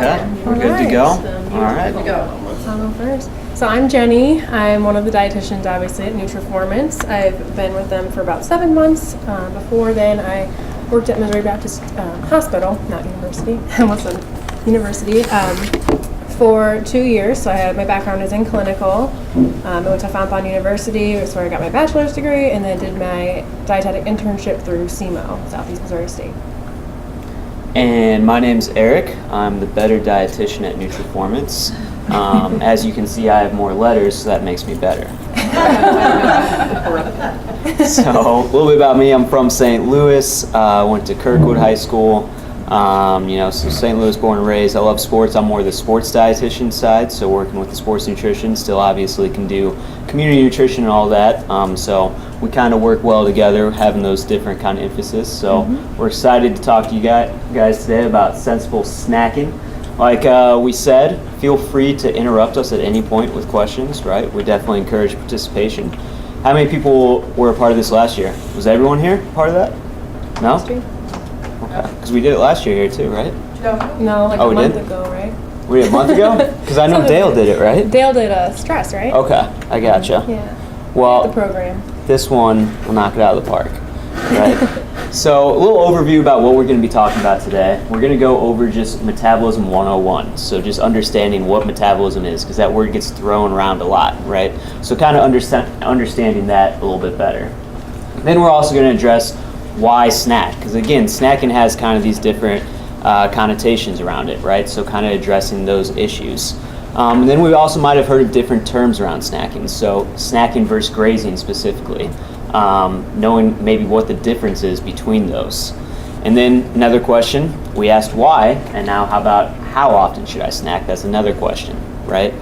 Okay, we're good to go. All right. I'll go first. So I'm Jenny. I'm one of the dietitians, obviously, at NutriFormance. I've been with them for about 7 months. Before then, I worked at Missouri Baptist Hospital, not university. I almost said university. For 2 years. So my background is in clinical. I went to Fontbonne University, that's where I got my bachelor's degree, and then did my dietetic internship through SEMO, Southeast Missouri State. And my name's Eric. I'm the better dietitian at NutriFormance. As you can see, I have more letters, so that makes me better. So a little bit about me. I'm from St. Louis. Went to Kirkwood High School. So St. Louis born and raised. I love sports. I'm more the sports dietitian side, so working with the sports nutrition. Still obviously can do community nutrition and all that. So we kind of work well together, having those different kind of emphasis. So we're excited to talk to you guys today about sensible snacking. Like we said, feel free to interrupt us at any point with questions, right? We definitely encourage participation. How many people were a part of this last year? Was everyone here part of that? No? Okay, because we did it last year here too, right? No, like a month ago, right? We did a month ago? Because I know Dale did it, right? Dale did stress, right? Okay, I gotcha. Yeah. Well, the program. This one will knock it out of the park, right? So a little overview about what we're going to be talking about today. We're going to go over just Metabolism 101. So just understanding what metabolism is, because that word gets thrown around a lot, right? So kind of understanding that a little bit better. Then we're also going to address why snack, because again, snacking has kind of these different connotations around it, right? So kind of addressing those issues. And then we also might have heard of different terms around snacking. So snacking versus grazing specifically, knowing maybe what the difference is between those. And then another question, we asked why, and now how about how often should I snack? That's another question, right?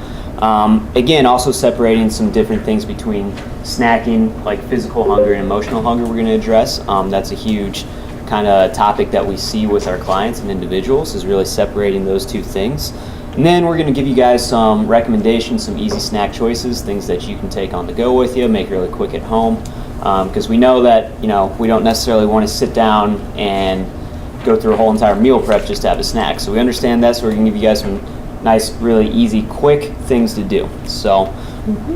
Again, also separating some different things between snacking, like physical hunger and emotional hunger we're going to address. That's a huge kind of topic that we see with our clients and individuals, is really separating those two things. And then we're going to give you guys some recommendations, some easy snack choices, things that you can take on the go with you, make really quick at home. Because we know that, we don't necessarily want to sit down and go through a whole entire meal prep just to have a snack. So we understand that, so we're going to give you guys some nice, really easy, quick things to do. So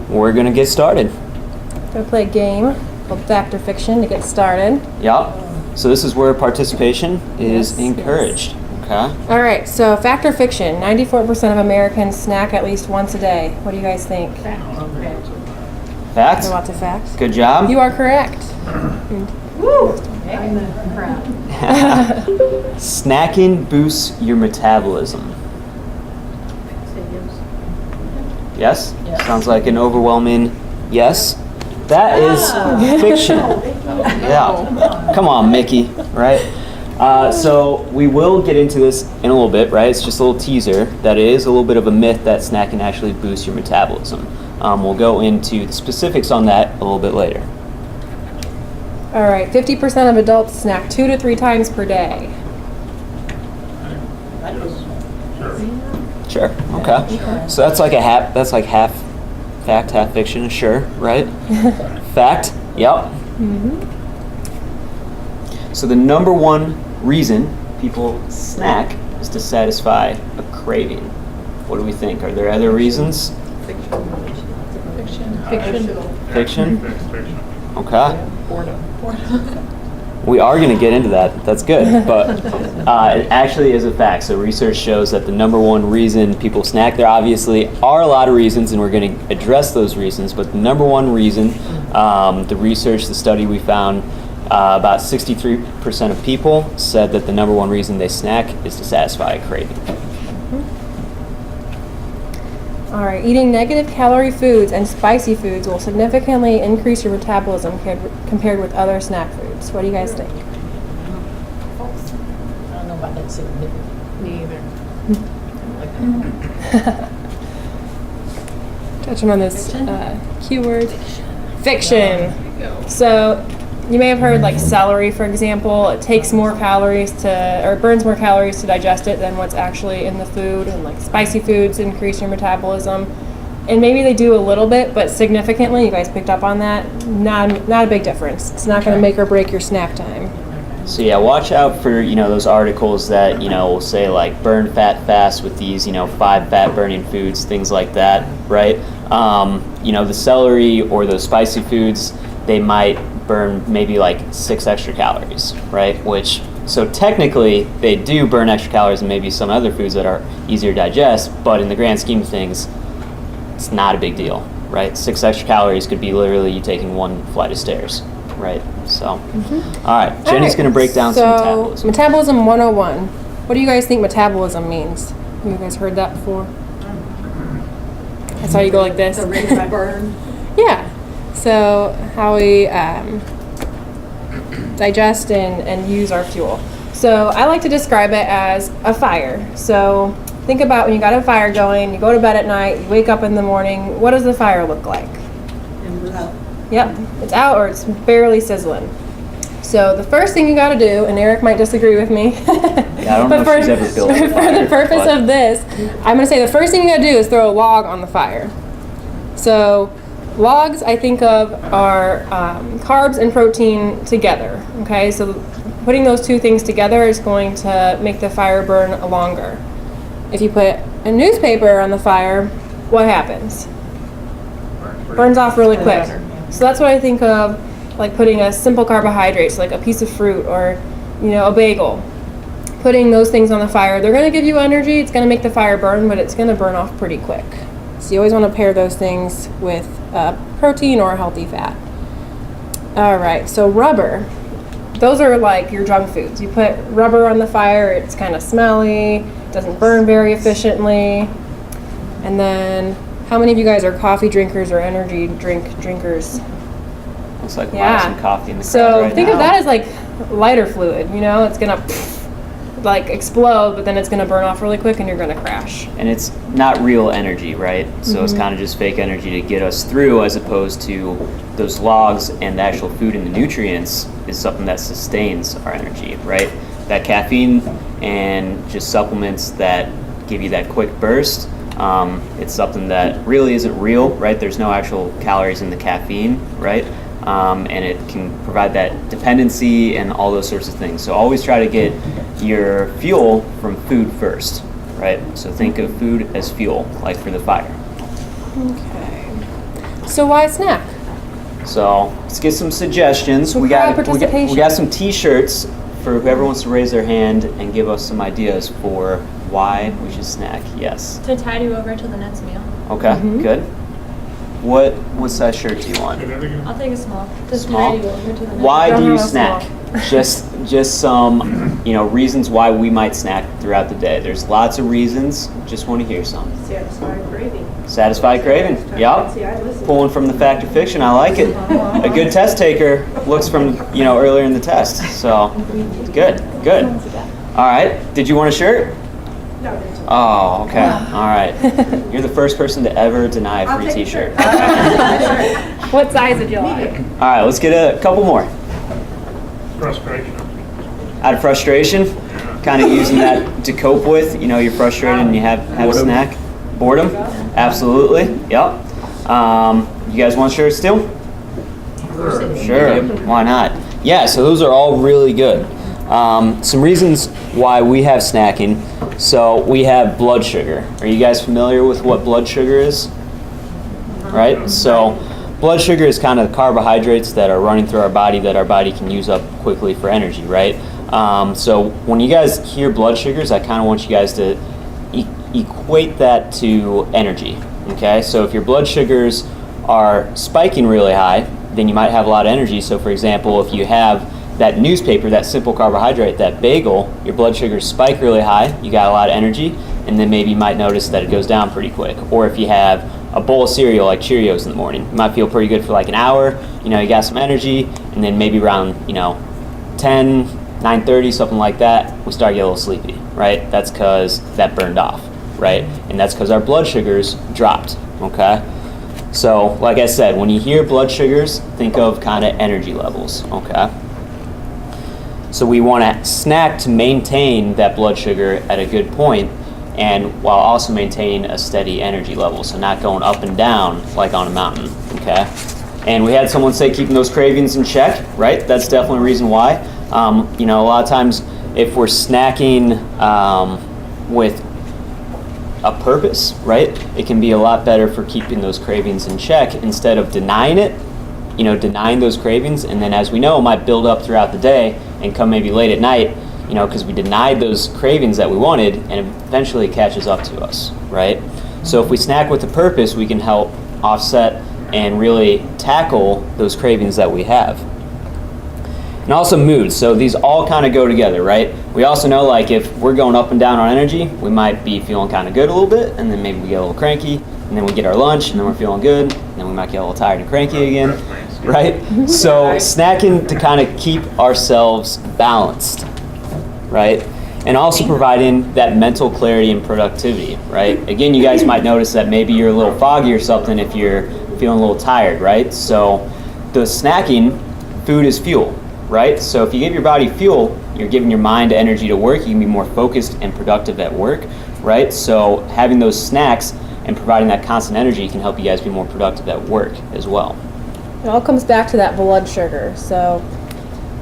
we're going to get started. We'll play a game called Fact or Fiction to get started. Yep. So this is where participation is encouraged. Okay. All right, so fact or fiction, 94% of Americans snack at least once a day. What do you guys think? Fact? Lots of facts. Good job. You are correct. Woo! Snacking boosts your metabolism. Yes? Sounds like an overwhelming yes. That is fiction. Yeah. Come on, Mickey, right? So we will get into this in a little bit, right? It's just a little teaser. That is a little bit of a myth that snacking actually boosts your metabolism. We'll go into the specifics on that a little bit later. All right, 50% of adults snack 2 to 3 times per day. Sure. Okay. So that's like half fact, half fiction. Sure. Right. Fact. Yep. So the number one reason people snack is to satisfy a craving. What do we think? Are there other reasons? Fiction? Okay. We are going to get into that. That's good. But it actually is a fact. So research shows that the number one reason people snack, there obviously are a lot of reasons, and we're going to address those reasons. But the number one reason, the study we found, about 63% of people said that the number one reason they snack is to satisfy a craving. All right, eating negative calorie foods and spicy foods will significantly increase your metabolism compared with other snack foods. What do you guys think? False. I don't know about that significant. Me either. Touching on this keyword. Fiction. So you may have heard like celery, for example. It takes more calories or burns more calories to digest it than what's actually in the food. And like spicy foods increase your metabolism. And maybe they do a little bit, but significantly, you guys picked up on that, not a big difference. It's not going to make or break your snack time. So yeah, watch out for, those articles that, will say like burn fat fast with these, 5 fat burning foods, things like that, right? The celery or those spicy foods, they might burn maybe like 6 extra calories, right? So technically they do burn extra calories than maybe some other foods that are easier to digest, but in the grand scheme of things, it's not a big deal, right? 6 extra calories could be literally you taking 1 flight of stairs, right? So, all right, Jenny's going to break down some metabolism. Metabolism 101. What do you guys think metabolism means? Have you guys heard that before? That's how you go like this. The rate of my burn. Yeah. So how we digest and use our fuel. So I like to describe it as a fire. So think about when you got a fire going, you go to bed at night, you wake up in the morning, what does the fire look like? Yep, it's out or it's barely sizzling. So the first thing you got to do, and Eric might disagree with me, Yeah, I don't know if she's ever built a fire, for the purpose of this, I'm going to say the first thing you got to do is throw a log on the fire. So logs I think of are carbs and protein together, okay? So putting those two things together is going to make the fire burn longer. If you put a newspaper on the fire, what happens? Burns off really quick. So that's what I think of, like putting a simple carbohydrates, like a piece of fruit or, a bagel. Putting those things on the fire, they're going to give you energy. It's going to make the fire burn, but it's going to burn off pretty quick. So you always want to pair those things with protein or healthy fat. All right, so rubber. Those are like your junk foods. You put rubber on the fire, it's kind of smelly, doesn't burn very efficiently. And then, how many of you guys are coffee drinkers or energy drinkers? Looks like we have some coffee in the crowd So right think now. of that as like lighter fluid, it's gonna like explode, but then it's gonna burn off really quick and you're gonna crash. And it's not real energy, right? So it's kind of just fake energy to get us through, as opposed to those logs and the actual food and the nutrients is something that sustains our energy, right? That caffeine and just supplements that give you that quick burst, it's something that really isn't real, right? There's no actual calories in the caffeine, right? And it can provide that dependency and all those sorts of things. So always try to get your fuel from food first, right? So think of food as fuel, like for the fire. Okay. So why snack? So let's get some suggestions. We crowd got participation. some T-shirts for whoever wants to raise their hand and give us some ideas for why we should snack. Yes. To tide you over to the next meal. Okay. Good. What size shirt do you want? I'll take a small. To Small? tide you over to the next Why Don't do you have a snack? Just some reasons why we might snack throughout the day. There's lots of reasons. Just want to hear some. Satisfied craving. Satisfied craving. Yup. Pulling from the fact of fiction. I like it. A good test taker looks from earlier in the test. So good. All right. Did you want a shirt? No. Oh, okay. All right. You're the first person to ever deny a free T-shirt. What size would you like? All right. Let's get a couple more. Frustration. Out of frustration, kind of using that to cope with. You're frustrated and you have a snack. Boredom. Absolutely. Yep. You guys want shirts still? Sure. Why not? Yeah. So those are all really good. Some reasons why we have snacking. So we have blood sugar. Are you guys familiar with what blood sugar is? Right? So blood sugar is kind of the carbohydrates that are running through our body that our body can use up quickly for energy, right? So when you guys hear blood sugars, I kind of want you guys to equate that to energy, okay? So if your blood sugars are spiking really high, then you might have a lot of energy. So for example, if you have that newspaper, that simple carbohydrate, that bagel, your blood sugars spike really high, you got a lot of energy, and then maybe you might notice that it goes down pretty quick. Or if you have a bowl of cereal like Cheerios in the morning, you might feel pretty good for like an hour, you got some energy, and then maybe around 10, 9:30, something like that, we start to get a little sleepy, right? That's because that burned off, right? And that's because our blood sugars dropped, okay? So like I said, when you hear blood sugars, think of kind of energy levels, okay? So we want to snack to maintain that blood sugar at a good point, and while also maintaining a steady energy level, so not going up and down like on a mountain, okay? And we had someone say keeping those cravings in check, right? That's definitely a reason why. You know, a lot of times if we're snacking with a purpose, right, it can be a lot better for keeping those cravings in check instead of denying it, you know, denying those cravings, and then as we know, it might build up throughout the day and come maybe late at night, you know, because we denied those cravings that we wanted, and eventually it catches up to us, right? So if we snack with a purpose, we can help offset and really tackle those cravings that we have. And also mood. So these all kind of go together, right? We also know, like, if we're going up and down on energy, we might be feeling kind of good a little bit, and then maybe we get a little cranky, and then we get our lunch, and then we're feeling good, and then we might get a little tired and cranky again, right? So snacking to kind of keep ourselves balanced, right? And also providing that mental clarity and productivity, right? Again, you guys might notice that maybe you're a little foggy or something if you're feeling a little tired, right? So the snacking, food is fuel, right? So if you give your body fuel, you're giving your mind energy to work, you can be more focused and productive at work, right? So having those snacks and providing that constant energy can help you guys be more productive at work as well. It all comes back to that blood sugar. So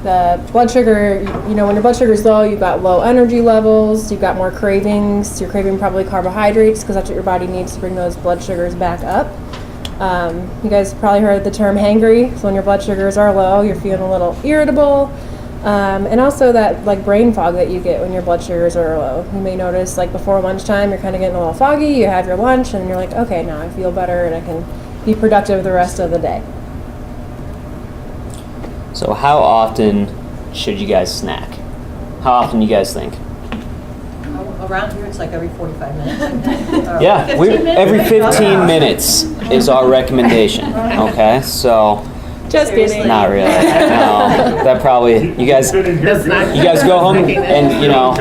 the blood sugar, you know, when your blood sugar is low, you've got low energy levels, you've got more cravings, you're craving probably carbohydrates because that's what your body needs to bring those blood sugars back up. You guys probably heard the term hangry. So when your blood sugars are low, you're feeling a little irritable. And also that like brain fog that you get when your blood sugars are low. You may notice like before lunchtime, you're kind of getting a little foggy, you have your lunch and you're like, okay, now I feel better and I can be productive the rest of the day. So how often should you guys snack? How often do you guys think? Around here, it's like every 45 minutes. Yeah, 15 minutes? every 15 minutes is our recommendation, okay? So, Just kidding. not really. No, that probably, you guys go home and, you know,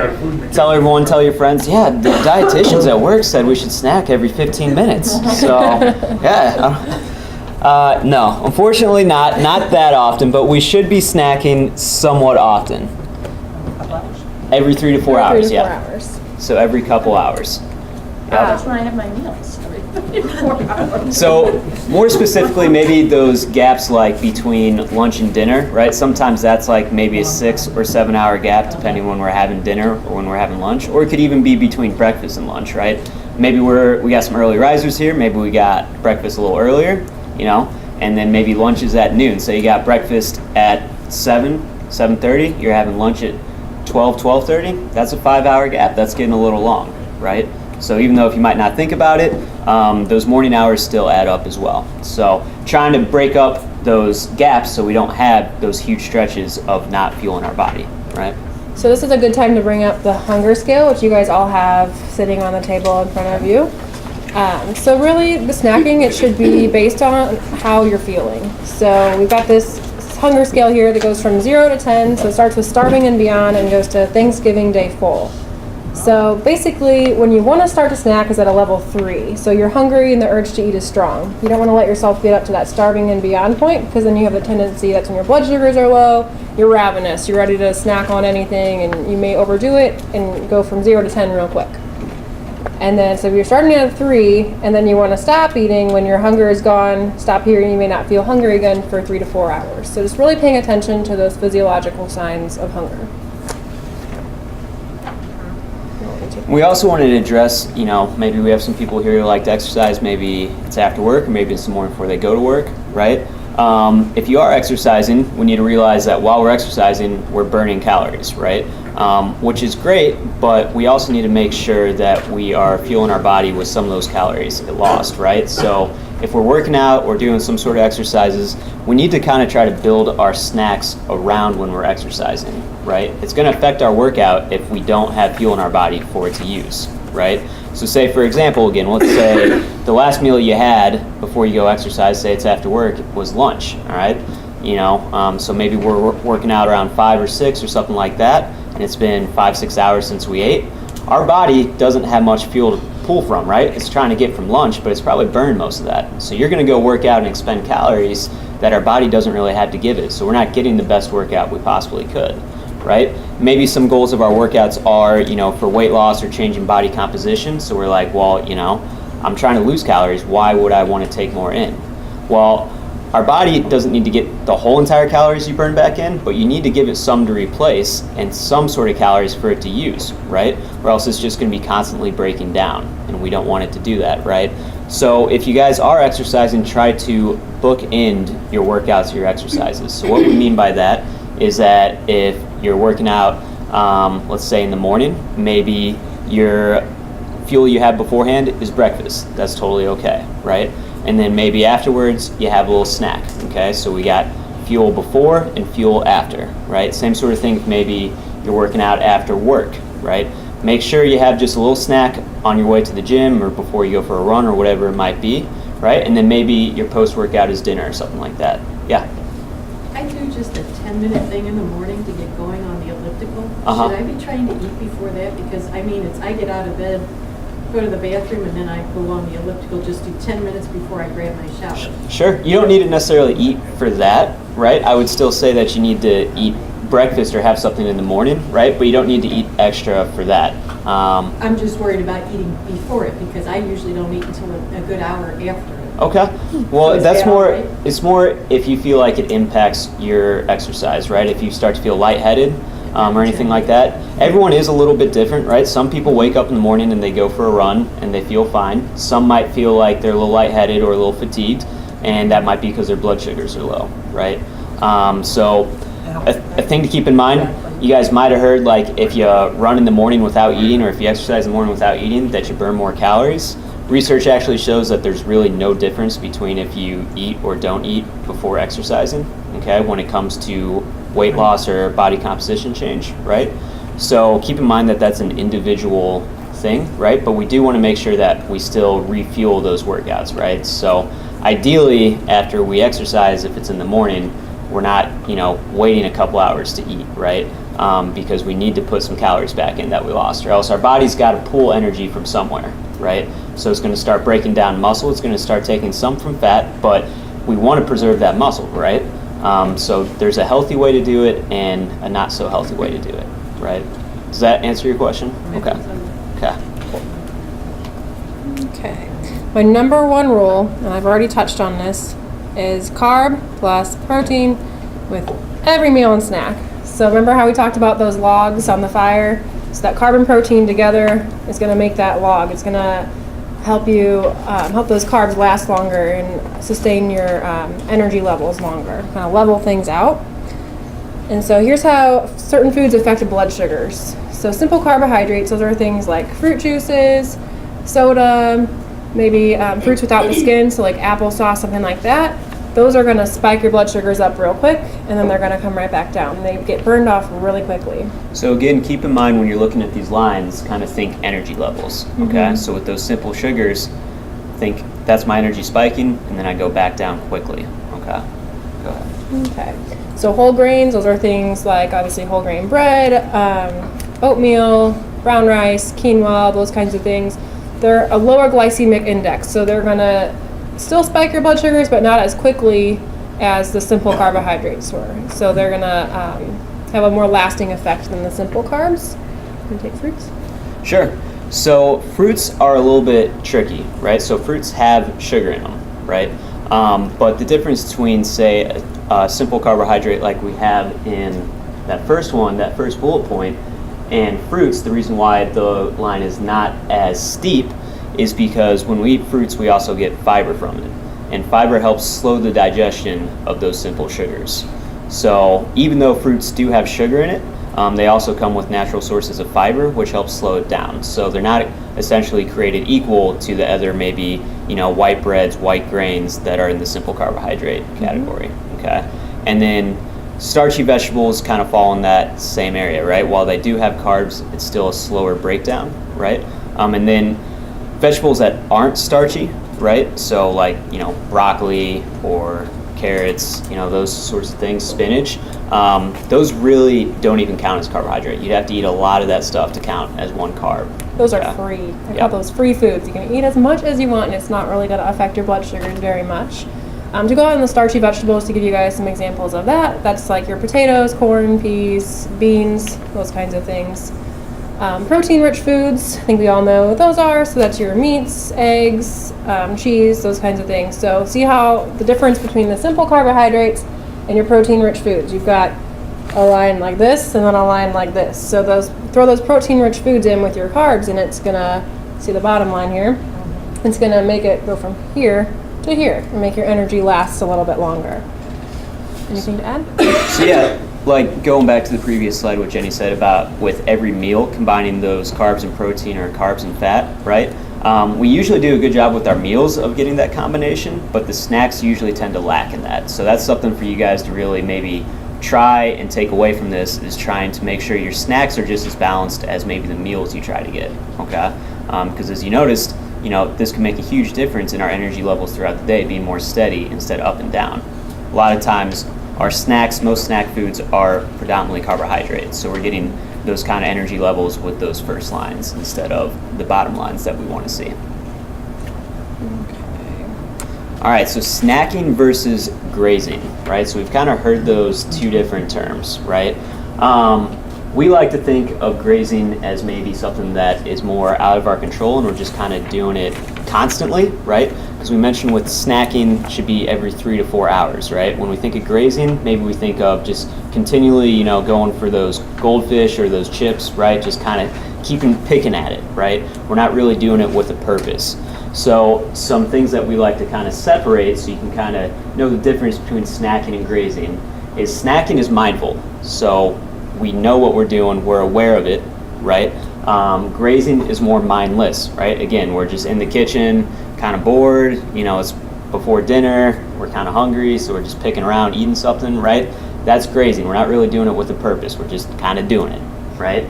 tell your friends, yeah, the dietitians at work said we should snack every 15 minutes. So, yeah. No, unfortunately not that often, but we should be snacking somewhat often. Every 3 to 4 hours, 3 to 4 yeah. hours. So every couple hours. That's when I have my meals. Every 4 hours. So more specifically, maybe those gaps like between lunch and dinner, right? Sometimes that's like maybe a 6 or 7 hour gap depending when we're having dinner or when we're having lunch, or it could even be between breakfast and lunch, right? Maybe we got some early risers here, maybe we got breakfast a little earlier, you know, and then maybe lunch is at noon. So you got breakfast at 7:30, you're having lunch at 12:30, that's a 5 hour gap. That's getting a little long, right? So even though if you might not think about it, those morning hours still add up as well. So trying to break up those gaps so we don't have those huge stretches of not fueling our body, right? So this is a good time to bring up the hunger scale, which you guys all have sitting on the table in front of you. So really the snacking, it should be based on how you're feeling. So we've got this hunger scale here that goes from 0 to 10, so it starts with starving and beyond and goes to Thanksgiving Day full. So basically, when you want to start to snack is at a level 3. So you're hungry and the urge to eat is strong. You don't want to let yourself get up to that starving and beyond point because then you have the tendency, that's when your blood sugars are low, you're ravenous, you're ready to snack on anything and you may overdo it and go from 0 to 10 real quick. And then, so if you're starting at a 3, and then you want to stop eating when your hunger is gone, stop here, and you may not feel hungry again for 3 to 4 hours. So just really paying attention to those physiological signs of hunger. We also wanted to address, you know, maybe we have some people here who like to exercise, maybe it's after work, or maybe it's the morning before they go to work, right? If you are exercising, we need to realize that while we're exercising, we're burning calories, right? Which is great, but we also need to make sure that we are fueling our body with some of those calories lost, right? So if we're working out or doing some sort of exercises, we need to kind of try to build our snacks around when we're exercising, right? It's going to affect our workout if we don't have fuel in our body for it to use, right? So say, for example, again, let's say the last meal you had before you go exercise, say it's after work, was lunch, all right? You know, so maybe we're working out around 5 or 6 or something like that, and it's been 5-6 hours since we ate. Our body doesn't have much fuel to pull from, right? It's trying to get from lunch, but it's probably burned most of that. So you're going to go work out and expend calories that our body doesn't really have to give it. So we're not getting the best workout we possibly could, right? Maybe some goals of our workouts are, you know, for weight loss or changing body composition. So we're like, well, you know, I'm trying to lose calories. Why would I want to take more in? Well, our body doesn't need to get the whole entire calories you burn back in, but you need to give it some to replace and some sort of calories for it to use, right? Or else it's just going to be constantly breaking down, and we don't want it to do that, right? So if you guys are exercising, try to bookend your workouts to your exercises. So what we mean by that is that if you're working out, let's say in the morning, maybe your fuel you have beforehand is breakfast. That's totally okay, right? And then maybe afterwards you have a little snack, okay? So we got fuel before and fuel after, right? Same sort of thing if maybe you're working out after work, right? Make sure you have just a little snack on your way to the gym or before you go for a run or whatever it might be, right? And then maybe your post-workout is dinner or something like that. Yeah? I do just a 10-minute thing in the morning to get going on the elliptical. Uh-huh. Should I be trying to eat before that? Because, I mean, I get out of bed, go to the bathroom, and then I go on the elliptical, just do 10 minutes before I grab my shower. Sure. You don't need to necessarily eat for that, right? I would still say that you need to eat breakfast or have something in the morning, right? But you don't need to eat extra for that. I'm just worried about eating before it, because I usually don't eat until a good hour after it. Okay. Well, So is that's that more, all right? it's more if you feel like it impacts your exercise, right? If you start to feel lightheaded or anything like that. Everyone is a little bit different, right? Some people wake up in the morning and they go for a run and they feel fine. Some might feel like they're a little lightheaded or a little fatigued, and that might be because their blood sugars are low, right? So a thing to keep in mind, you guys might have heard, like, if you run in the morning without eating, or if you exercise in the morning without eating, that you burn more calories. Research actually shows that there's really no difference between if you eat or don't eat before exercising, okay, when it comes to weight loss or body composition change, right? So keep in mind that that's an individual thing, right? But we do want to make sure that we still refuel those workouts, right? So ideally, after we exercise, if it's in the morning, we're not, waiting a couple hours to eat, right? Because we need to put some calories back in that we lost, or else our body's got to pull energy from somewhere, right? So it's going to start breaking down muscle. It's going to start taking some from fat, but we want to preserve that muscle, right? So there's a healthy way to do it and a not so healthy way to do it, right? Does that answer your question? Okay. Okay. Okay. My number one rule, and I've already touched on this, is carb plus protein with every meal and snack. So remember how we talked about those logs on the fire? So that carb and protein together is going to make that log. It's going to help you help those carbs last longer and sustain your energy levels longer, kind of level things out. And so here's how certain foods affect blood sugars. So simple carbohydrates, those are things like fruit juices, soda, maybe fruits without the skin, so like applesauce, something like that. Those are going to spike your blood sugars up real quick, and then they're going to come right back down. They get burned off really quickly. So again, keep in mind when you're looking at these lines, kind of think energy levels, okay? So with those simple sugars, think that's my energy spiking, and then I go back down quickly, okay? Go ahead. Okay. So whole grains, those are things like obviously whole grain bread, oatmeal, brown rice, quinoa, those kinds of things. They're a lower glycemic index, so they're going to still spike your blood sugars, but not as quickly as the simple carbohydrates were. So they're going to have a more lasting effect than the simple carbs. Can you take fruits? Sure. So fruits are a little bit tricky, right? So fruits have sugar in them, right? But the difference between, say, a simple carbohydrate like we have in that first one, that first bullet point, and fruits, the reason why the line is not as steep is because when we eat fruits, we also get fiber from it. And fiber helps slow the digestion of those simple sugars. So even though fruits do have sugar in it, they also come with natural sources of fiber, which helps slow it down. So they're not essentially created equal to the other maybe, white breads, white grains that are in the simple carbohydrate category, okay? And then starchy vegetables kind of fall in that same area, right? While they do have carbs, it's still a slower breakdown, right? And then vegetables that aren't starchy, right? So like, broccoli or carrots, those sorts of things, spinach, those really don't even count as carbohydrate. You'd have to eat a lot of that stuff to count as one carb. Those are free. I call those free foods. You can eat as much as you want, and it's not really going to affect your blood sugars very much. To go on the starchy vegetables, to give you guys some examples of that, that's like your potatoes, corn, peas, beans, those kinds of things. Protein-rich foods, I think we all know what those are. So that's your meats, eggs, cheese, those kinds of things. So see how the difference between the simple carbohydrates and your protein-rich foods. You've got a line like this and then a line like this. So throw those protein-rich foods in with your carbs, and it's gonna, see the bottom line here, it's gonna make it go from here to here and make your energy last a little bit longer. Anything to add? So yeah, like going back to the previous slide, what Jenny said about with every meal combining those carbs and protein or carbs and fat, right? We usually do a good job with our meals of getting that combination, but the snacks usually tend to lack in that. So that's something for you guys to really maybe try and take away from this, is trying to make sure your snacks are just as balanced as maybe the meals you try to get, okay? Because as you noticed, this can make a huge difference in our energy levels throughout the day, being more steady instead of up and down. A lot of times our snacks, most snack foods are predominantly carbohydrates, so we're getting those kind of energy levels with those first lines instead of the bottom lines that we want to see. All right, so snacking versus grazing, right? So we've kind of heard those two different terms, right? We like to think of grazing as maybe something that is more out of our control and we're just kind of doing it constantly, right? As we mentioned with snacking, should be every 3 to 4 hours, right? When we think of grazing, maybe we think of just continually, going for those goldfish or those chips, right? Just kind of picking at it, right? We're not really doing it with a purpose. So some things that we like to kind of separate so you can kind of know the difference between snacking and grazing is snacking is mindful. So we know what we're doing, we're aware of it, right? Grazing is more mindless, right? Again, we're just in the kitchen, kind of bored, it's before dinner, we're kind of hungry, so we're just picking around, eating something, right? That's grazing. We're not really doing it with a purpose, we're just kind of doing it, right?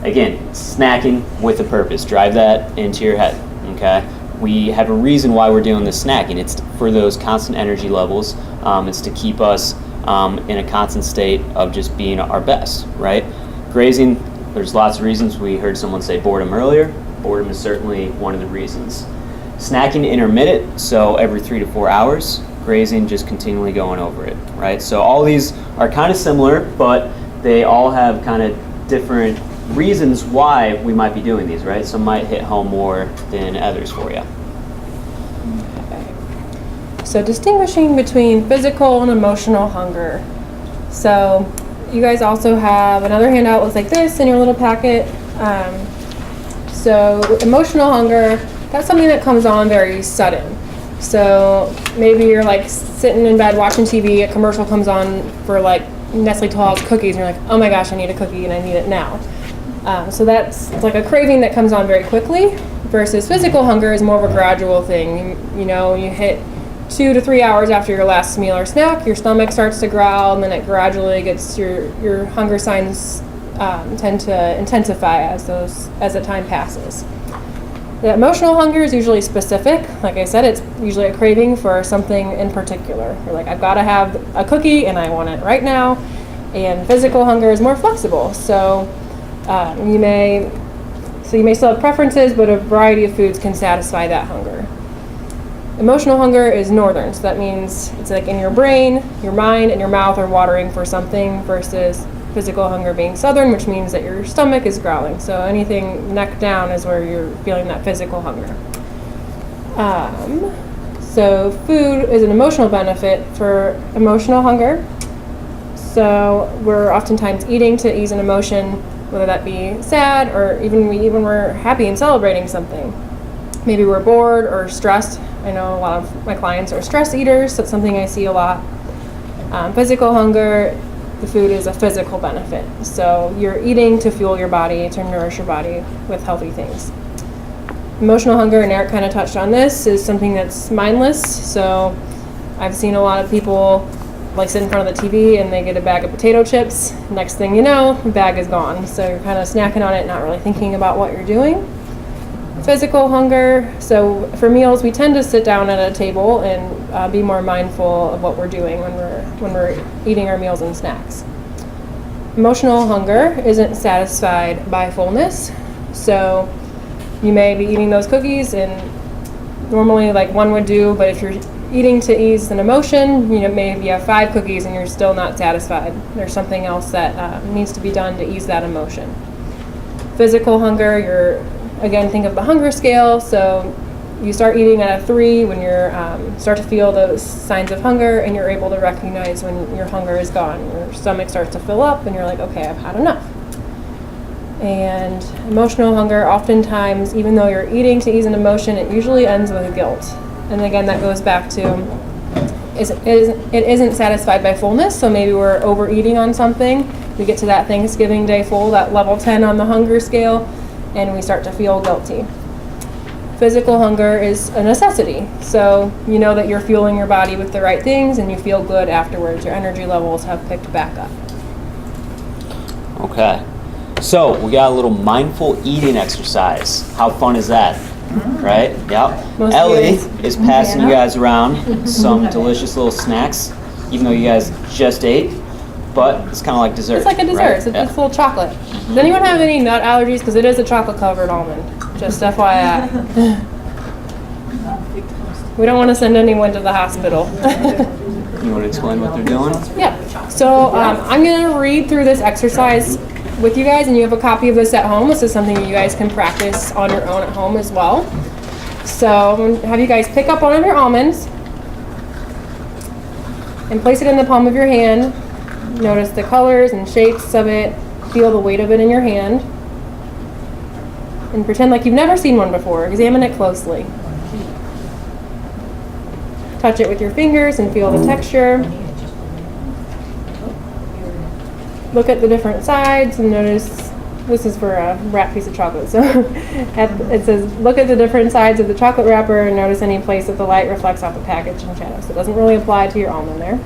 Again, snacking with a purpose. Drive that into your head, okay? We have a reason why we're doing this snacking. It's for those constant energy levels. It's to keep us in a constant state of just being our best, right? Grazing, there's lots of reasons. We heard someone say boredom earlier. Boredom is certainly one of the reasons. Snacking intermittent, so every 3 to 4 hours. Grazing, just continually going over it, right? So all these are kind of similar, but they all have kind of different reasons why we might be doing these, right? Some might hit home more than others for you. So distinguishing between physical and emotional hunger. So you guys also have another handout looks like this in your little packet. So emotional hunger, that's something that comes on very sudden. So maybe you're like sitting in bed watching TV, a commercial comes on for like Nestle Toll's cookies, and you're like, oh my gosh, I need a cookie and I need it now. So it's like a craving that comes on very quickly, versus physical hunger is more of a gradual thing. You hit 2 to 3 hours after your last meal or snack, your stomach starts to growl, and then it gradually gets your hunger signs tend to intensify as the time passes. The emotional hunger is usually specific. Like I said, it's usually a craving for something in particular. You're like, I've got to have a cookie and I want it right now. And physical hunger is more flexible. So you may still have preferences, but a variety of foods can satisfy that hunger. Emotional hunger is northern, so that means it's like in your brain, your mind, and your mouth are watering for something, versus physical hunger being southern, which means that your stomach is growling. So anything neck down is where you're feeling that physical hunger. So food is an emotional benefit for emotional hunger. So we're oftentimes eating to ease an emotion, whether that be sad or even we're happy and celebrating something. Maybe we're bored or stressed. I know a lot of my clients are stress eaters. That's something I see a lot. Physical hunger, the food is a physical benefit. So you're eating to fuel your body, to nourish your body with healthy things. Emotional hunger, and Eric kind of touched on this, is something that's mindless. So I've seen a lot of people like sit in front of the TV and they get a bag of potato chips. Next thing you know, the bag is gone. So you're kind of snacking on it, not really thinking about what you're doing. Physical hunger, so for meals we tend to sit down at a table and be more mindful of what we're doing when we're eating our meals and snacks. Emotional hunger isn't satisfied by fullness, so you may be eating those cookies and normally like one would do, but if you're eating to ease an emotion, maybe you have 5 cookies and you're still not satisfied. There's something else that needs to be done to ease that emotion. Physical hunger, again, think of the hunger scale. So you start eating at a 3 when you're start to feel those signs of hunger, and you're able to recognize when your hunger is gone. Your stomach starts to fill up, and you're like, okay, I've had enough. And emotional hunger, oftentimes, even though you're eating to ease an emotion, it usually ends with guilt. And again, that goes back to it isn't satisfied by fullness. So maybe we're overeating on something. We get to that Thanksgiving Day full, that level 10 on the hunger scale, and we start to feel guilty. Physical hunger is a necessity. So you know that you're fueling your body with the right things, and you feel good afterwards. Your energy levels have picked back up. Okay. So we got a little mindful eating exercise. How fun is that? Right? Yep. Most Ellie kids. is passing you guys around some delicious little snacks, even though you guys just ate. But it's kind of like dessert. It's like a dessert. Right? It's just a little chocolate. Does anyone have any nut allergies? Because it is a chocolate-covered almond. Just FYI. We don't want to send anyone to the hospital. You want to explain what they're doing? Yeah. So I'm going to read through this exercise with you guys, and you have a copy of this at home. This is something you guys can practice on your own at home as well. So I'm going to have you guys pick up one of your almonds and place it in the palm of your hand. Notice the colors and shapes of it. Feel the weight of it in your hand. And pretend like you've never seen one before. Examine it closely. Touch it with your fingers and feel the texture. Look at the different sides and notice, this is for a wrapped piece of chocolate, so it says look at the different sides of the chocolate wrapper and notice any place that the light reflects off the package and shadows. So it doesn't really apply to your almond there.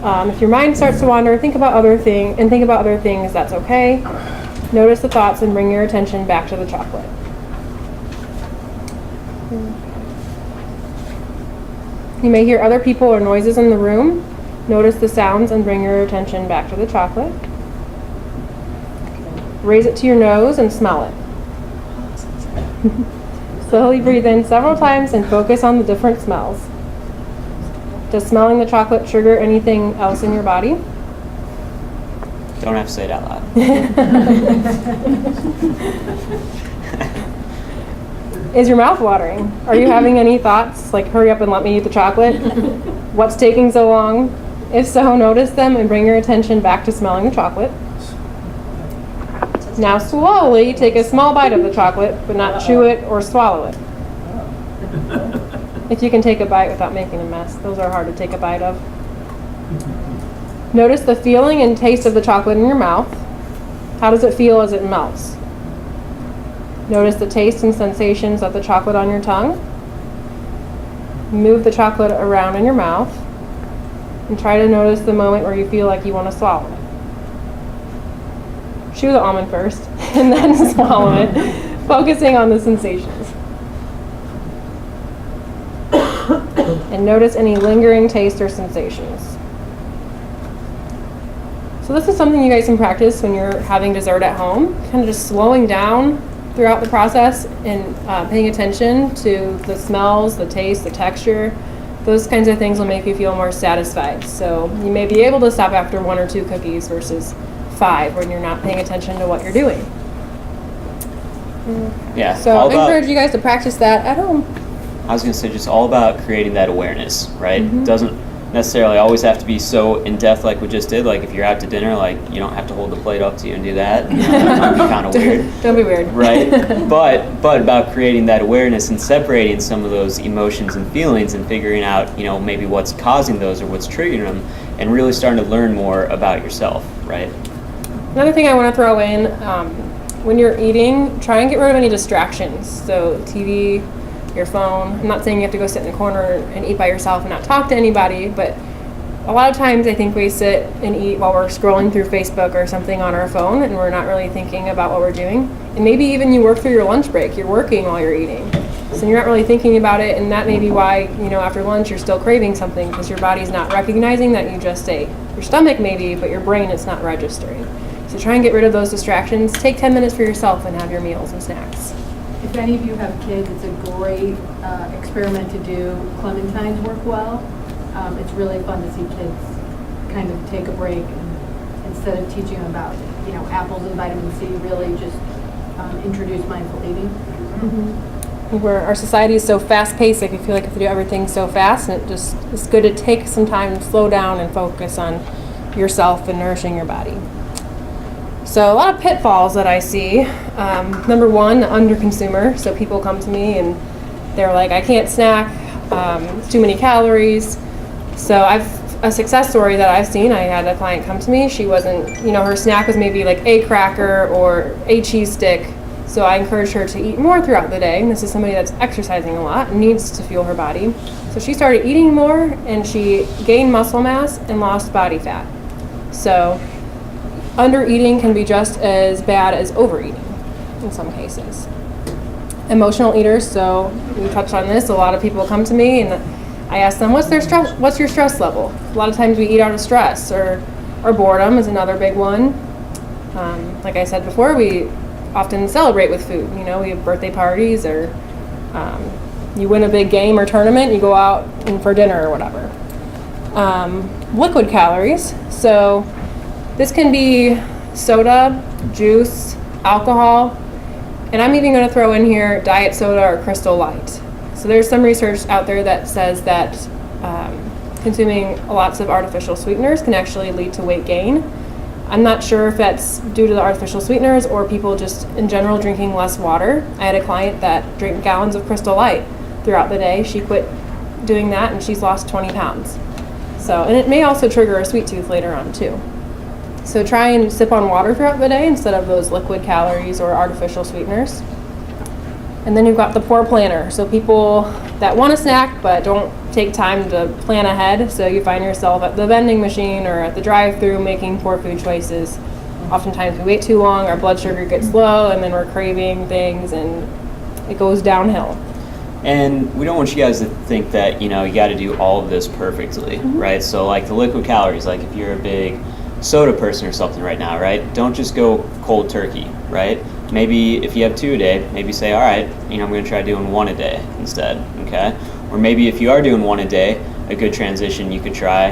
If your mind starts to wander, think about other things, that's okay. Notice the thoughts and bring your attention back to the chocolate. You may hear other people or noises in the room. Notice the sounds and bring your attention back to the chocolate. Raise it to your nose and smell it. Slowly breathe in several times and focus on the different smells. Does smelling the chocolate trigger anything else in your body? Don't have to say it out loud. Is your mouth watering? Are you having any thoughts like, hurry up and let me eat the chocolate? What's taking so long? If so, notice them and bring your attention back to smelling the chocolate. Now slowly take a small bite of the chocolate, but not chew it or swallow it. If you can take a bite without making a mess. Those are hard to take a bite of. Notice the feeling and taste of the chocolate in your mouth. How does it feel as it melts? Notice the taste and sensations of the chocolate on your tongue. Move the chocolate around in your mouth and try to notice the moment where you feel like you want to swallow it. Chew the almond first and then swallow it, focusing on the sensations. And notice any lingering taste or sensations. So this is something you guys can practice when you're having dessert at home, kind of just slowing down throughout the process and paying attention to the smells, the taste, the texture. Those kinds of things will make you feel more satisfied. So you may be able to stop after 1 or 2 cookies versus 5 when you're not paying attention to what you're doing. Yeah. So I encourage you guys to practice that at home. I was going to say just all about creating that awareness, right? Mm-hmm. It doesn't necessarily always have to be so in-depth like we just did. Like if you're out to dinner, like you don't have to hold the plate up to you and do that. You know, that might be kind of weird. Don't be weird. Right? But about creating that awareness and separating some of those emotions and feelings and figuring out, you know, maybe what's causing those or what's triggering them and really starting to learn more about yourself, right? Another thing I want to throw in, when you're eating, try and get rid of any distractions. So TV, your phone. I'm not saying you have to go sit in a corner and eat by yourself and not talk to anybody, but a lot of times I think we sit and eat while we're scrolling through Facebook or something on our phone and we're not really thinking about what we're doing. And maybe even you work through your lunch break, you're working while you're eating. So you're not really thinking about it, and that may be why, you know, after lunch you're still craving something because your body's not recognizing that you just ate. Your stomach maybe, but your brain is not registering. So try and get rid of those distractions. Take 10 minutes for yourself and have your meals and snacks. If any of you have kids, it's a great experiment to do. Clementines work well. It's really fun to see kids kind of take a break and instead of teaching them about, you know, apples and vitamin C, really just introduce mindful eating. Where our society is so fast-paced, like we feel like we have to do everything so fast, and it's good to take some time to slow down and focus on yourself and nourishing your body. So a lot of pitfalls that I see. Number one, the under-consumer. So people come to me and they're like, I can't snack, it's too many calories. So a success story that I've seen, I had a client come to me, she wasn't, her snack was maybe like a cracker or a cheese stick. So I encouraged her to eat more throughout the day. And this is somebody that's exercising a lot and needs to fuel her body. So she started eating more and she gained muscle mass and lost body fat. So under eating can be just as bad as overeating in some cases. Emotional eaters, so we touched on this. A lot of people come to me and I ask them, what's your stress level? A lot of times we eat out of stress, or boredom is another big one. Like I said before, we often celebrate with food. We have birthday parties, or you win a big game or tournament, you go out for dinner or whatever. Liquid calories, so this can be soda, juice, alcohol, and I'm even going to throw in here diet soda or Crystal Light. So there's some research out there that says that consuming lots of artificial sweeteners can actually lead to weight gain. I'm not sure if that's due to the artificial sweeteners or people just in general drinking less water. I had a client that drank gallons of Crystal Light throughout the day. She quit doing that and she's lost 20 pounds. So, and it may also trigger a sweet tooth later on too. So try and sip on water throughout the day instead of those liquid calories or artificial sweeteners. And then you've got the poor planner. So people that want to snack but don't take time to plan ahead. So you find yourself at the vending machine or at the drive-thru making poor food choices. Oftentimes we wait too long, our blood sugar gets low, and then we're craving things and it goes downhill. And we don't want you guys to think that, you got to do all of this perfectly, right? So like the liquid calories, like if you're a big soda person or something right now, right? Don't just go cold turkey, right? Maybe if you have 2 a day, maybe say, all right, I'm going to try doing 1 a day instead, okay? Or maybe if you are doing 1 a day, a good transition you could try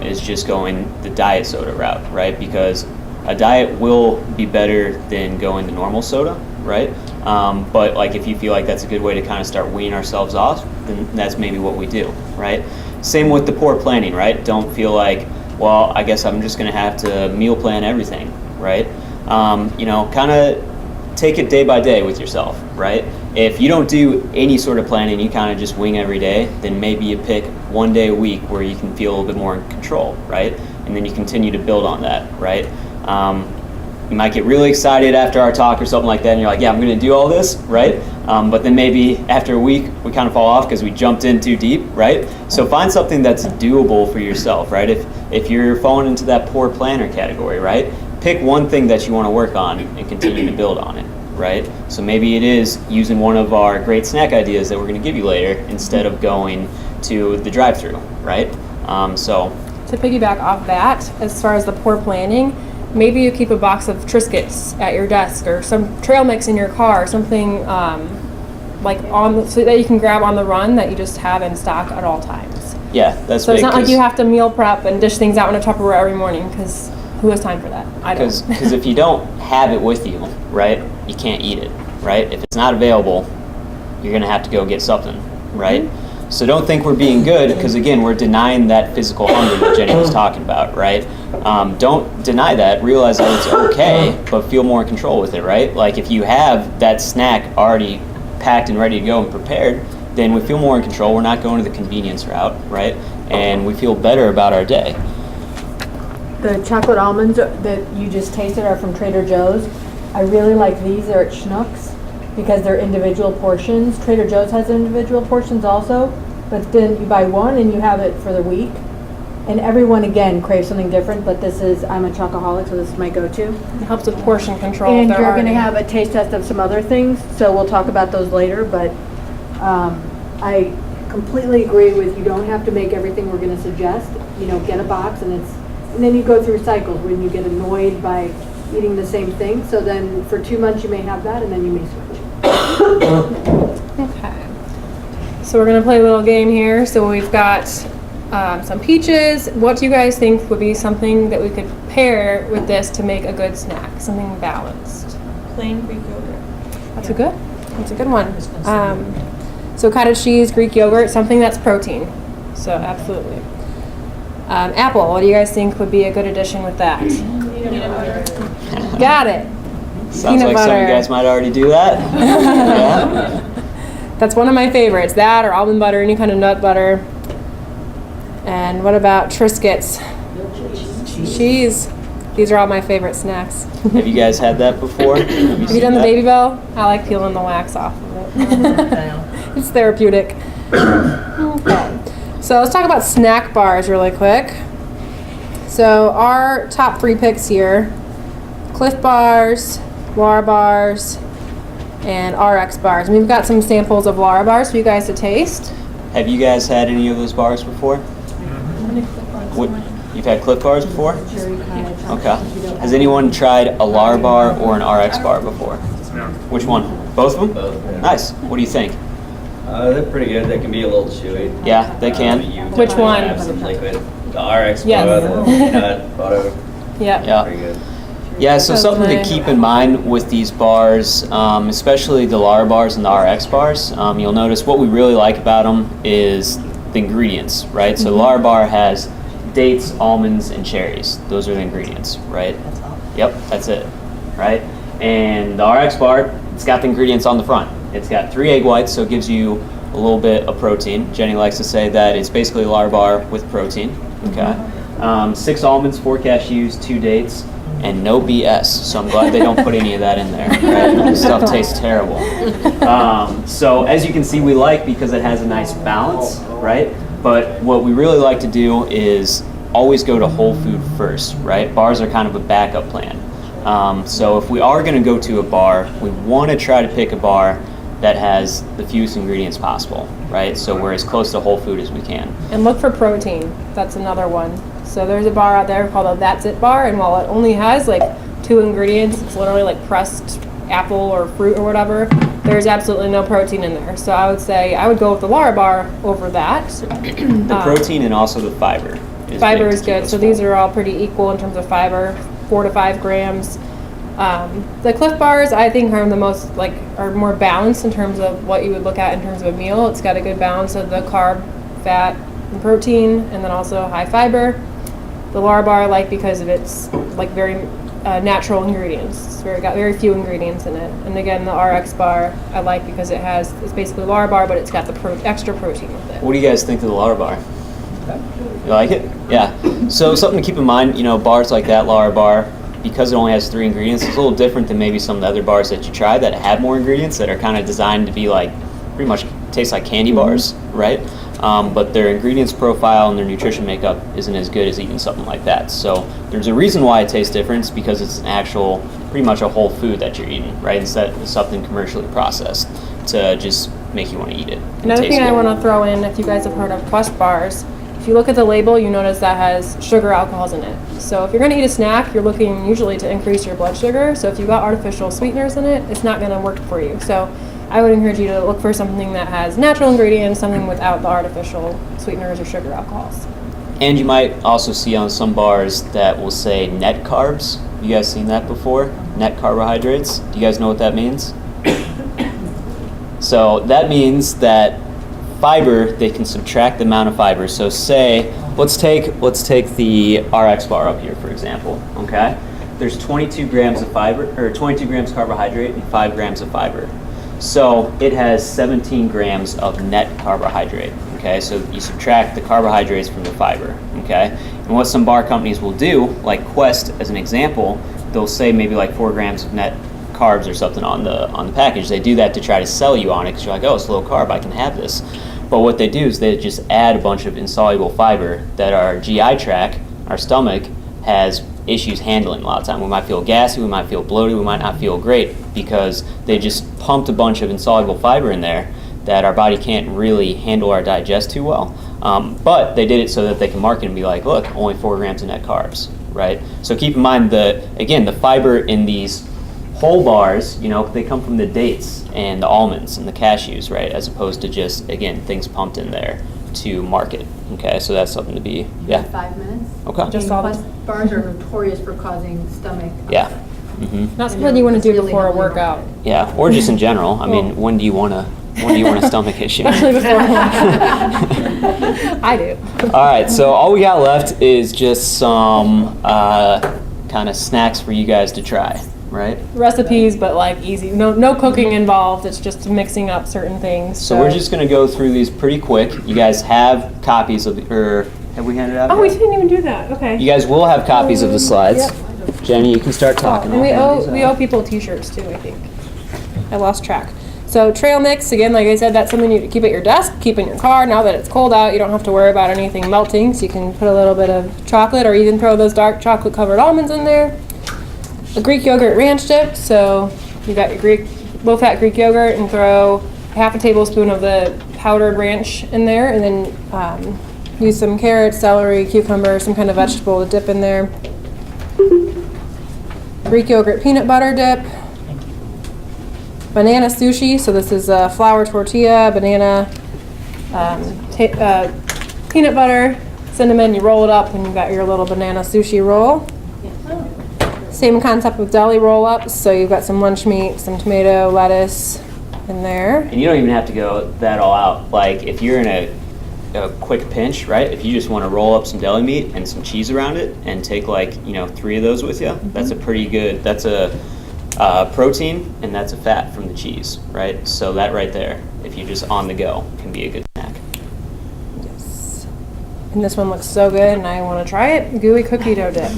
is just going the diet soda route, right? Because a diet will be better than going the normal soda, right? But like if you feel like that's a good way to kind of start weaning ourselves off, then that's maybe what we do, right? Same with the poor planning, right? Don't feel like, well, I guess I'm just going to have to meal plan everything, right? Kind of take it day by day with yourself, right? If you don't do any sort of planning, you kind of just wing every day, then maybe you pick 1 day a week where you can feel a little bit more in control, right? And then you continue to build on that, right? You might get really excited after our talk or something like that, and you're like, yeah, I'm going to do all this, right? But then maybe after a week, we kind of fall off because we jumped in too deep, right? So find something that's doable for yourself, right? If you're falling into that poor planner category, right? Pick one thing that you want to work on and continue to build on it, right? So maybe it is using one of our great snack ideas that we're going to give you later instead of going to the drive-thru, right? So to piggyback off that, as far as the poor planning, maybe you keep a box of Triscuits at your desk or some trail mix in your car, something so that you can grab on the run that you just have in stock at all times. Yeah, that's so big. It's not like you have to meal prep and dish things out in a Tupperware every morning, because who has time for that? I don't. Because if you don't have it with you, right, you can't eat it, right? If it's not available, you're going to have to go get something, right? Mm-hmm. So don't think we're being good, because again, we're denying that physical hunger that Jenny was talking about, right? Don't deny that. Realize that it's okay, but feel more in control with it, right? Like if you have that snack already packed and ready to go and prepared, then we feel more in control. We're not going to the convenience route, right? And we feel better about our day. The chocolate almonds that you just tasted are from Trader Joe's. I really like these. They're at Schnucks because they're individual portions. Trader Joe's has individual portions also, but then you buy one and you have it for the week. And everyone, again, craves something different, but I'm a chocoholic, so this is my go-to. It helps with portion control. And you're going to have a taste test of some other things, so we'll talk about those later, but I completely agree with you don't have to make everything we're going to suggest. Get a box, and then you go through cycles when you get annoyed by eating the same thing. So then for 2 months you may have that, and then you may switch. Okay. So we're going to play a little game here. So we've got some peaches. What do you guys think would be something that we could pair with this to make a good snack? Something balanced. plain Greek yogurt. That's a good one. So cottage cheese, Greek yogurt, something that's protein. So absolutely. Apple, what do you guys think would be a good addition with that? Peanut butter. Got it. Sounds Peanut like some of butter. you guys might already do that. Yeah. That's one of my favorites. That or almond butter, any kind of nut butter. And what about Triscuits? Cheese. These are all my favorite snacks. Have you guys had that before? Have Have you done the Baby Bell? I like peeling the wax off of it. It's therapeutic. Okay. So let's talk about snack bars really quick. So our top 3 picks here: Cliff Bars, Lara Bars, and RX Bars. And we've got some samples of Lara Bars for you guys to taste. Have you guys had any of those bars before? What, you've had Cliff Bars before? Okay. Has anyone tried a Lara bar or an RX bar before? Which one? Both of them? Both, yeah. Nice. What do you think? They're pretty good. They can be a little chewy. Yeah, they can. Which one? Have some liquid. The RX Yes. bar, the peanut butter, Yep. Yeah. pretty good. Yeah, so something to keep in mind with these bars, especially the Lara bars and the RX bars, you'll notice what we really like about them is the ingredients, right? So Lara bar has dates, almonds, and cherries. Those are the ingredients, right? That's all. Yep, that's it, right? And the RX bar, it's got the ingredients on the front. It's got 3 egg whites, so it gives you a little bit of protein. Jenny likes to say that it's basically a Lara bar with protein, okay? 6 almonds, 4 cashews, 2 dates, and no BS. So I'm glad they don't put any of that in there, right? This stuff tastes terrible. So as you can see, we like because it has a nice balance, right? But what we really like to do is always go to whole food first, right? Bars are kind of a backup plan. So if we are going to go to a bar, we want to try to pick a bar that has the fewest ingredients possible, right? So we're as close to whole food as we can. And look for protein. That's another one. So there's a bar out there called a That's It bar, and while it only has like 2 ingredients, it's literally like pressed apple or fruit or whatever, there's absolutely no protein in there. So I would say I would go with the Lara bar over that. The protein and also the fiber. Fiber big is to keep good. us So full. these are all pretty equal in terms of fiber, 4 to 5 grams. The Cliff Bars I think are the most are more balanced in terms of what you would look at in terms of a meal. It's got a good balance of the carb, fat, and protein, and then also high fiber. The Lara bar I like because of its very natural ingredients. It's got very few ingredients in it. And again, the RX bar I like because it's basically Lara bar, but it's got the extra protein with it. What do you guys think of the Lara bar? You like it? Yeah. So something to keep in mind, bars like that Lara bar, because it only has 3 ingredients, it's a little different than maybe some of the other bars that you try that have more ingredients that are kind of designed to be pretty much taste like candy bars, right? But their ingredients profile and their nutrition makeup isn't as good as eating something like that. So there's a reason why it tastes different. It's because it's an actual, pretty much a whole food that you're eating, right? Instead of something commercially processed to just make you want to eat it. Another thing I want to throw in, if you guys have heard of Quest bars, if you look at the label, you notice that has sugar alcohols in it. So if you're going to eat a snack, you're looking usually to increase your blood sugar. So if you've got artificial sweeteners in it, it's not going to work for you. So I would encourage you to look for something that has natural ingredients, something without the artificial sweeteners or sugar alcohols. And you might also see on some bars that will say net carbs. You guys seen that before? Net carbohydrates. Do you guys know what that means? So that means that fiber, they can subtract the amount of fiber. So say, let's take the RX bar up here, for example, okay? There's 22 grams of fiber, or 22 grams carbohydrate and 5 grams of fiber. So it has 17 grams of net carbohydrate, okay? So you subtract the carbohydrates from the fiber, okay? And what some bar companies will do, like Quest as an example, they'll say maybe 4 grams of net carbs or something on the package. They do that to try to sell you on it because you're like, oh, it's low carb, I can have this. But what they do is they just add a bunch of insoluble fiber that our GI tract, our stomach, has issues handling a lot of time. We might feel gassy, we might feel bloated, we might not feel great because they just pumped a bunch of insoluble fiber in there that our body can't really handle or digest too well. But they did it so that they can market and be like, look, only 4 grams of net carbs, right? So keep in mind the fiber in these whole bars, they come from the dates and the almonds and the cashews, right? As opposed to just, again, things pumped in there to market. Okay, so that's something to be, 5 minutes. Okay. Just all Quest bars are notorious for causing stomach Yeah. Not something you want to do before a workout. Yeah, or just in general. I mean, when do you want a stomach issue? Especially before I do. All right, so all we got left is just some kind of snacks for you guys to try, right? Recipes, but like easy. No cooking involved. It's just mixing up certain things. So we're just gonna go through these pretty quick. You guys have copies of or have we handed out? Oh, we yet? didn't even do that. Okay. You guys will have copies of the slides. Yep. Jenny, you can start talking. And I'll hand these we out. owe people T-shirts too. I think. I lost track. So trail mix, again, like I said, that's something you keep at your desk, keep in your car. Now that it's cold out, you don't have to worry about anything melting, so you can put a little bit of chocolate or even throw those dark chocolate covered almonds in there. A Greek yogurt ranch dip, so you got your low-fat Greek yogurt and throw half a tablespoon of the powdered ranch in there, and then use some carrots, celery, cucumber, some kind of vegetable to dip in there. Greek yogurt peanut butter dip. Banana sushi, so this is a flour tortilla, banana, peanut butter, cinnamon, you roll it up and you got your little banana sushi roll. Same concept with deli roll-ups, so you've got some lunch meat, some tomato, lettuce in there. And you don't even have to go that all out. Like if you're in a quick pinch, right? If you just want to roll up some deli meat and some cheese around it and take 3 of those with you, that's a pretty good, that's a protein and that's a fat from the cheese, right? So that right there, if you're just on the go, can be a good snack. Yes. And this one looks so good and I want to try it. Gooey cookie dough dip.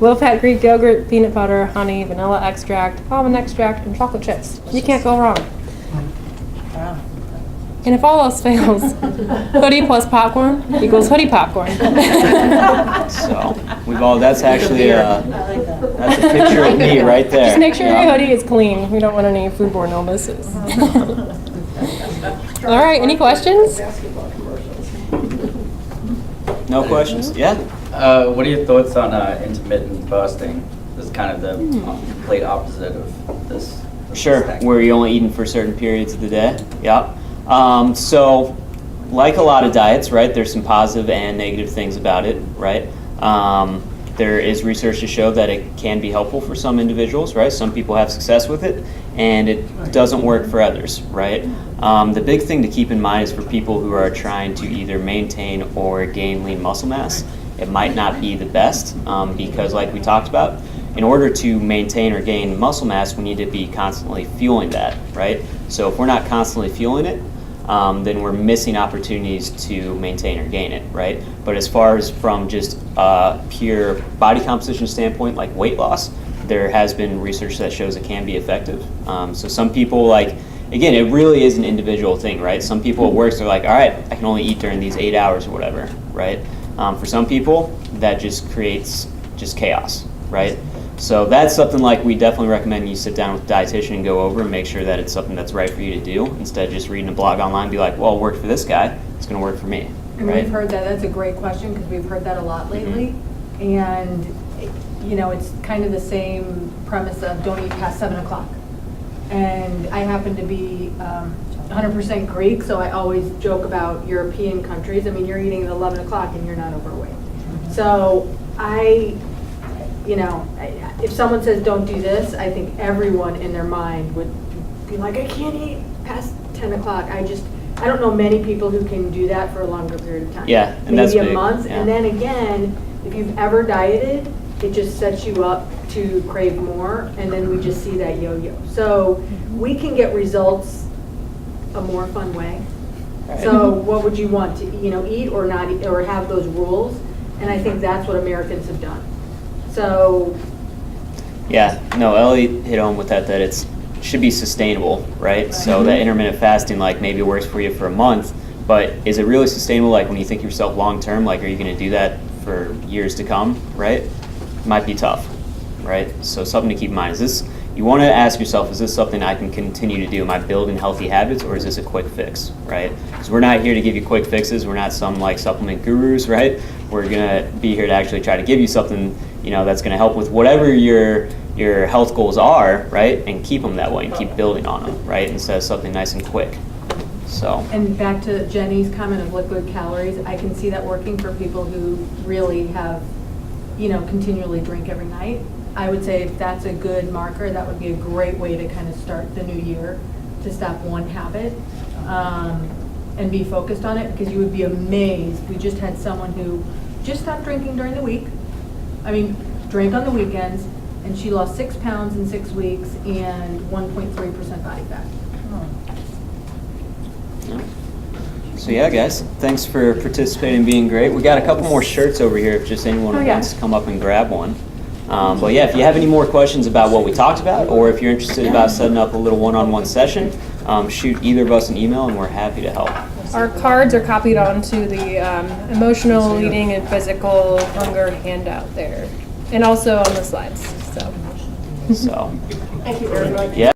Low-fat Greek yogurt, peanut butter, honey, vanilla extract, almond extract, and chocolate chips. You can't go wrong. And if all else fails, hoodie plus popcorn equals hoodie popcorn. So that's actually that's a picture of me right there. Just make sure Yeah. your hoodie is clean. We don't want any foodborne illnesses. All right, any questions? No questions? Yeah? What are your thoughts on intermittent fasting? This is kind of the complete opposite of this. Sure, where you're only eating for certain periods of the day. Yeah. So, like a lot of diets, right, there's some positive and negative things about it, right? There is research to show that it can be helpful for some individuals, right? Some people have success with it, and it doesn't work for others, right? The big thing to keep in mind is for people who are trying to either maintain or gain lean muscle mass, it might not be the best because, like we talked about, in order to maintain or gain muscle mass, we need to be constantly fueling that, right? So if we're not constantly fueling it, then we're missing opportunities to maintain or gain it, right? But as far as from just pure body composition standpoint, like weight loss, there has been research that shows it can be effective. So some people again, it really is an individual thing, right? Some people at work, they're like, all right, I can only eat during these 8 hours or whatever, right? For some people, that just creates just chaos, right? So that's something we definitely recommend you sit down with a dietitian and go over and make sure that it's something that's right for you to do instead of just reading a blog online and be like, well, it worked for this guy, it's going to work for me, And right? we've heard that. That's a great question because we've heard that a lot lately. And, it's kind of the same premise of don't eat past 7 o'clock. And I happen to be 100% Greek, so I always joke about European countries. I mean, you're eating at 11 o'clock and you're not overweight. So if someone says don't do this, I think everyone in their mind would be like, I can't eat past 10 o'clock. I don't know many people who can do that for a longer period of time. Yeah, and that's maybe big, a month. yeah. And then again, if you've ever dieted, it just sets you up to crave more, and then we just see that yo-yo. So we can get results a more fun way. So what would you want to eat or not eat, or have those rules? And I think that's what Americans have done. So Yeah, no, Ellie hit home with that it should be sustainable, right? So that intermittent fasting maybe works for you for a month, but is it really sustainable when you think of yourself long term? Are you going to do that for years to come, right? It might be tough, right? So something to keep in mind you want to ask yourself, is this something I can continue to do? Am I building healthy habits, or is this a quick fix, right? Because we're not here to give you quick fixes. We're not some supplement gurus, right? We're going to be here to actually try to give you something that's going to help with whatever your health goals are, right? And keep them that way and keep building on them, right? Instead of something nice and quick. So. And back to Jenny's comment of liquid calories, I can see that working for people who really have, continually drink every night. I would say if that's a good marker, that would be a great way to kind of start the new year, to stop one habit and be focused on it, because you would be amazed. We just had someone who just stopped drinking during the week. I mean, drank on the weekends, and she lost 6 pounds in 6 weeks and 1.3% body fat. So yeah, guys, thanks for participating and being great. We got a couple more shirts over here if just anyone Oh, yeah. wants to come up and grab one. But yeah, if you have any more questions about what we talked about, or if you're interested about setting up a little one-on-one session, shoot either of us an email and we're happy to help. Our cards are copied onto the emotional, eating, and physical hunger handout there, and also on the slides. So. So, Thank you very much. yeah.